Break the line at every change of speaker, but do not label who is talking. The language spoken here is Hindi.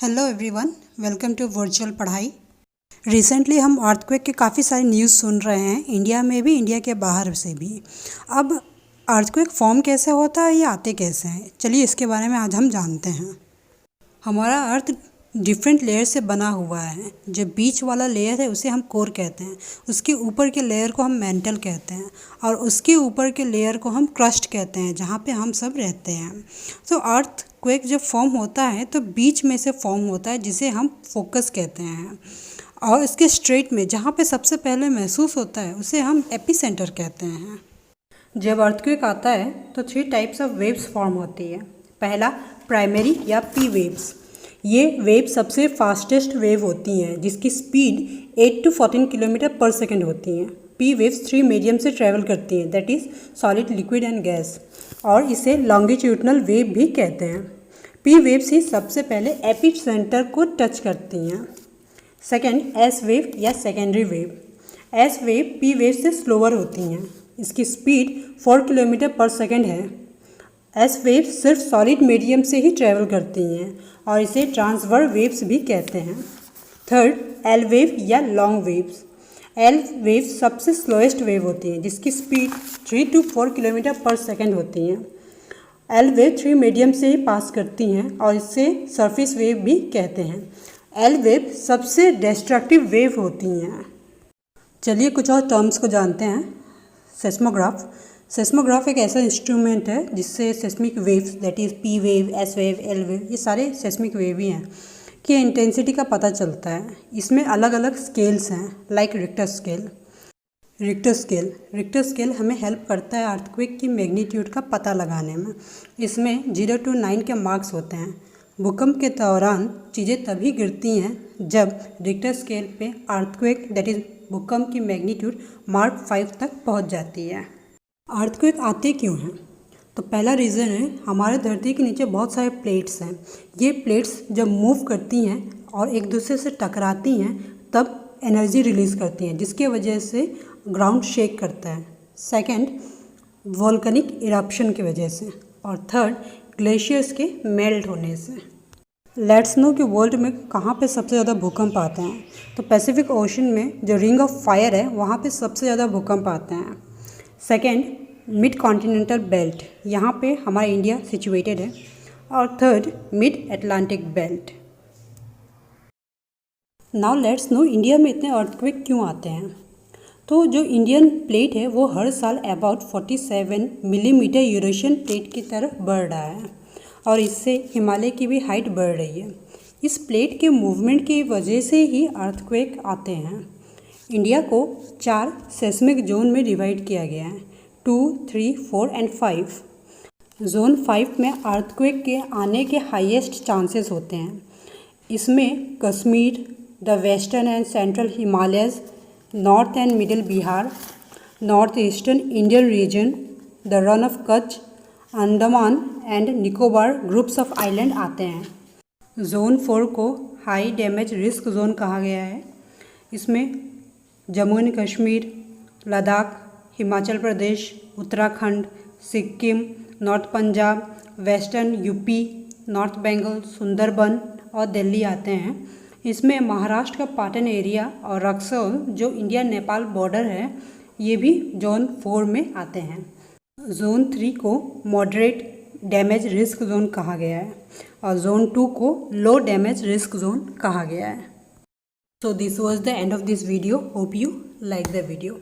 Hello everyone, welcome to virtual Padhai. Recently हम अर्थक्वेक के काफ़ी सारे न्यूज़ सुन रहे हैं, इंडिया में भी, इंडिया के बाहर से भी। अब अर्थक्वेक फॉर्म कैसे होता है, ये आते कैसे हैं, चलिए इसके बारे में आज हम जानते हैं। हमारा अर्थ डिफरेंट लेयर से बना हुआ है। जो बीच वाला लेयर है उसे हम कोर कहते हैं, उसके ऊपर के लेयर को हम मेंटल कहते हैं और उसके ऊपर के लेयर को हम क्रस्ट कहते हैं, जहाँ पे हम सब रहते हैं। तो अर्थ क्वेक जब फॉर्म होता है तो बीच में से फॉर्म होता है, जिसे हम फोकस कहते हैं, और इसके स्ट्रेट में जहाँ पे सबसे पहले महसूस होता है उसे हम एपिसेंटर कहते हैं। जब अर्थक्वेक आता है तो 3 टाइप्स ऑफ वेव्स फॉर्म होती है। पहला प्राइमरी या पी वेव्स। ये वेव सबसे फास्टेस्ट वेव होती हैं, जिसकी स्पीड 8 to 14 किलोमीटर पर सेकेंड होती हैं। पी वेव्स 3 मीडियम से ट्रैवल करती हैं, that is solid, liquid and gas, और इसे लॉन्गिट्यूडनल वेव भी कहते हैं। पी वेव्स ही सबसे पहले एपिसेंटर को टच करती हैं। सेकेंड, एस वेव या secondary wave. S wave P wave से स्लोअर होती हैं, इसकी स्पीड 4 किलोमीटर पर सेकेंड है। एस वेव सिर्फ सॉलिड मीडियम से ही ट्रैवल करती हैं और इसे ट्रांसवर्स वेव्स भी कहते हैं। थर्ड, एल वेव या लॉन्ग वेव्स। एल वेव सबसे स्लोएस्ट वेव होती हैं, जिसकी स्पीड 3 to 4 किलोमीटर पर सेकेंड होती हैं। एल वेव 3 मीडियम से ही पास करती हैं और इसे सरफेस वेव भी कहते हैं। एल वेव सबसे डिस्ट्रक्टिव वेव होती हैं। चलिए कुछ और टर्म्स को जानते हैं। सेस्मोग्राफ। सेस्मोग्राफ एक ऐसा इंस्ट्रूमेंट है जिससे seismic waves, that is P wave, S wave, L wave, ये सारे सेस्मिक वेव ही हैं, कि इंटेंसिटी का पता चलता है। इसमें अलग अलग स्केल्स हैं, like Richter scale. Richter scale हमें हेल्प करता है अर्थक्वेक की मैग्नीट्यूड का पता लगाने में। इसमें 0 to 9 के मार्क्स होते हैं। भूकंप के दौरान चीज़ें तभी गिरती हैं जब रिक्टर स्केल पे अर्थक्वेक, दैट इज़ भूकंप की मैग्नीट्यूड मार्क 5 तक पहुंच जाती है। अर्थक्वेक आते क्यों हैं? तो पहला रीज़न है, हमारे धरती के नीचे बहुत सारे प्लेट्स हैं। ये प्लेट्स जब मूव करती हैं और एक दूसरे से टकराती हैं तब एनर्जी रिलीज़ करती हैं, जिसके वजह से ग्राउंड शेक करता है। सेकंड, वोल्केनिक इरप्शन की वजह से, और थर्ड, ग्लेशियर्स के मेल्ट होने से। लेट्स नो कि वर्ल्ड में कहाँ पे सबसे ज़्यादा भूकंप आते हैं। तो पैसिफिक ओशन में जो रिंग ऑफ फायर है वहाँ पे सबसे ज़्यादा भूकंप आते हैं। सेकेंड, मिड कॉन्टिनेंटल बेल्ट, यहाँ पे हमारा इंडिया सिचुएटेड है। और third, mid Atlantic belt. Now let's no India में इतने अर्थक्वेक क्यों आते हैं। तो जो इंडियन प्लेट है वो हर साल अबाउट 47 मिलीमीटर यूरेशियन प्लेट की तरफ बढ़ रहा है और इससे हिमालय की भी हाइट बढ़ रही है। इस प्लेट के मूवमेंट की वजह से ही अर्थक्वेक आते हैं। इंडिया को 4 सेस्मिक जोन में डिवाइड किया गया है, 2, 3, 4 एंड 5। जोन 5 में अर्थक्वेक के आने के हाईएस्ट चांसेस होते हैं। इसमें Kashmir, the western and central Himalayas, north and middle Bihar, north eastern Indian reason, the run of Kutch, Andaman and Nicobar groups of island आते हैं। जोन 4 को हाई डैमेज रिस्क जोन कहा गया है। इसमें Jammu and Kashmir, Ladakh, Himachal Pradesh, Uttarakhand, Sikkim, north Punjab, western UP, north Bengal, Sundarban और दिल्ली आते हैं। इसमें महाराष्ट्र का पाटन एरिया और रक्सौल, जो इंडिया नेपाल बॉर्डर है, ये भी जोन 4 में आते हैं। जोन 3 को मॉडरेट डैमेज रिस्क जोन कहा गया है और जोन 2 को लो डैमेज रिस्क जोन कहा गया है। So this was the end of this video. Hope you like the video.